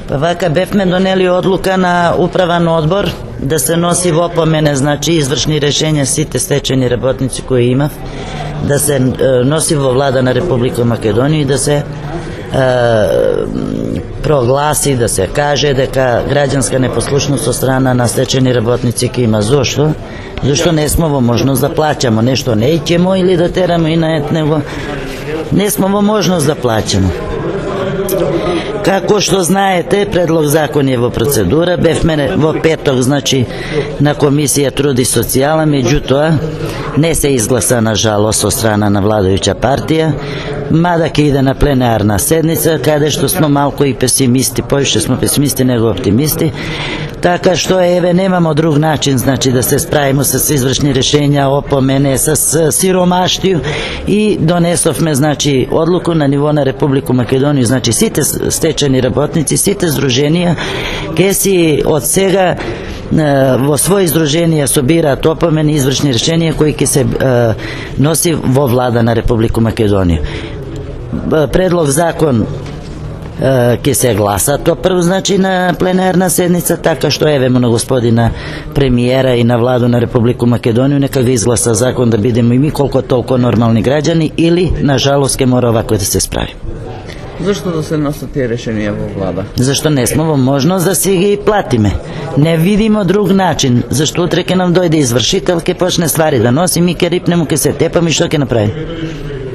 Pa vaka befme doneli odluka na upravan odbor da se nosi v opomene, znači izvršni rešenja site stečajni работници koji ima, da se nosi vo vlada na Republiku Makedoniju i da se proglasi, da se kaže дека граѓанска непослушност од страна на стечени работници ки има. Зошто? Зашто не смо во можност да плаќамо нешто, не ќемо или да терамо и на него. Не смо во можност да плаќамо. Како што знаете, предлог закон е во процедура, бевме во петок, значи, на Комисија труд и социјала, меѓутоа не се изгласа на жалост од страна на владајуча партија, мада ќе иде на пленарна седница, каде што смо малку и песимисти, поише смо песимисти него оптимисти, така што еве немамо друг начин, значи да се справимо с извршни решења, опомене, с сиромаштију и донесовме, значи, одлуку на ниво на Републику Македонија, значи сите стечени работници, сите здруженија ке си од сега во своји здруженија собираат опомени и извршни решенија кои ќе се носи во влада на Републику Македонија. Предлог закон ќе се гласа то прво, значи, на пленарна седница, така што еве на господина премиера и на владу на Републику Македонија нека го изгласа закон да бидеме и ми колку толку нормални граѓани или на жалост ќе мора овако да се справи. Зашто да се носат тие решенија во влада? Зашто не сме во можност да си ги платиме. Не видимо друг начин, зашто утре ќе нам дојде извршител, ќе почне ствари да носи, ми ќе рипнемо, ќе се тепаме и што ќе направи?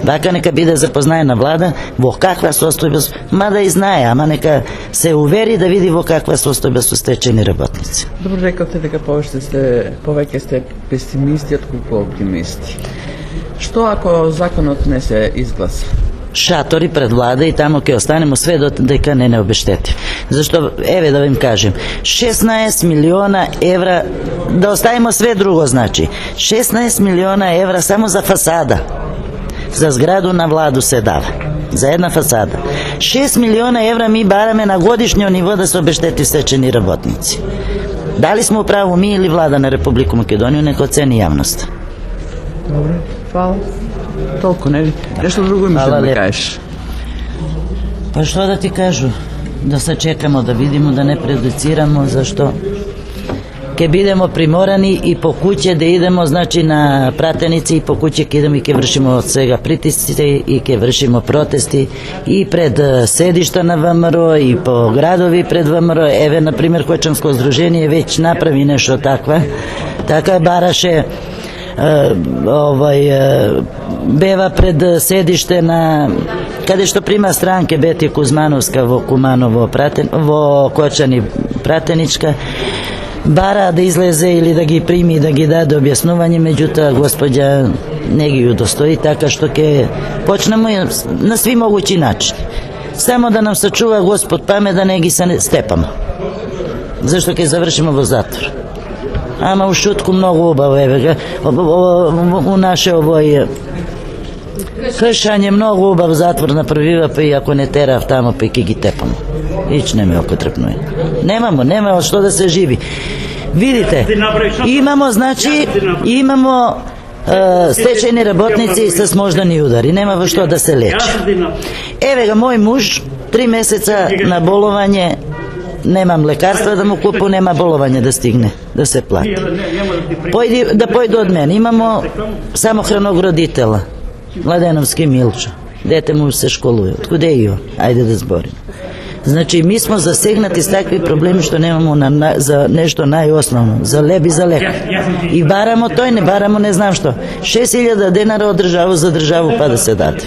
Вака нека биде запознаена влада во каква состојба, мада и знае, ама нека се увери да види во каква состојба со стечени работници. Добро, рекавте дека повеќе сте песимисти отколку оптимисти. Што ако законот не се изгласа? Шатори пред влада и тамо ќе останемо све додека не обештети. Зашто, еве да им кажем, 16 милиона евра, да оставимо све друго, значи, 16 милиона евра само за фасада. За зграду на владу се дава. За една фасада. 6 милиона евра ми бараме на годишниот ниво да се обештети стечени работници. Дали сме управо ми или влада на Републику Македонија, нека оцени јавност. Добре, фала. Толку, нели? Нешто друго имаш да ми кажеш? Па што да ти кажу? Да се чекамо, да видимо, да не предуцирамо, зашто ќе бидемо приморани и по куќе да идемо, значи, на пратеници, и по куќе ќе идемо и ќе вршимо од сега притисците и ќе вршимо протести и пред седишта на ВМРО и по градови пред ВМРО. Еве, например, Кочанско здружение веќе направи нешто таква. Така бараше бева пред седиште на каде што прима странке Бети Кузмановска во Куманово во Кочани пратеничка, бара да излезе или да ги прими, да ги даде објаснување, меѓутоа господја не ги удостои, така што ќе почнеме на сви могучи начини. Само да нам сачува Господ памет да не ги се степаме. Зашто ќе завршиме во затвор. Ама у шутку многу убаво, еве га, у наше овој Кршање многу убав затвор направива, па и ако не терав тамо, па и ке ги тепамо. Ич не ме око трепнуе. Нема од што да се живи. Видите, имамо, значи, имамо стечени работници с мождани удари, нема во што да се лечи. Еве га, мој муж, 3 месеца на боловање, немам лекарства да му купу, нема боловање да стигне, да се плати. Да појде од мен, имамо само храногродитела, Младеновски Милчо, дете му се школуе, откуде и он, ајде да зборим. Значи, ми смо засегнати с такви проблеми што немамо за нешто најосновно, за леб и за лек. И барамо тој, не барамо не знам што. 6000 денара од државу за државу па да се даде.